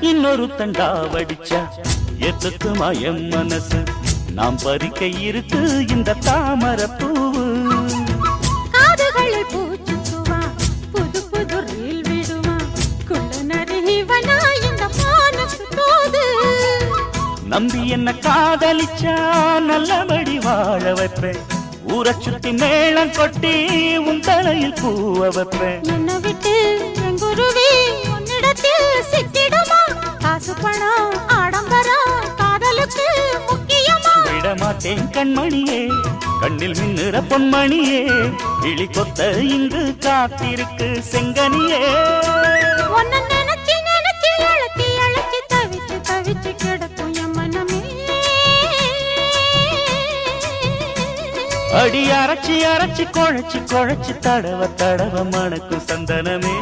இன்னொரு தண்டா வடிச்சா எத்துக்குமா என் மனசு நாம் பறிக்க இருக்கு இந்த தாமரை பூவு காதுகளில் பூச்சுக்குவா புது புது ரீல் விடுவா குள்ள நரிவனா இந்த மானசு தோது நம்பி என்ன காதலிச்சா நல்லபடி வாழ வைப்பேன் ஊரை சுத்தி மேளம் கொட்டி உன் தலையில் பூவ வைப்பேன் என்ன விட்டு எங்குருவி உன்னிடத்தில் சிக்கிடுமா காசு பணம் ஆடம்பரம் காதலுக்கு முக்கியமா விடமாட்டேன் கண்மணியே கண்ணில் மின்னுற பொன்மணியே கிளி கொத்த இங்கு காத்திருக்கு செங்கனியே உன்னை நினைச்சு நினைச்சு அழைச்சி அழைச்சி தவிச்சு தவிச்சு கிடக்கும் என் மனமே அடி அரைச்சி அரைச்சி குழைச்சி குழைச்சி தடவ தடவ மணக்கும் சந்தனமே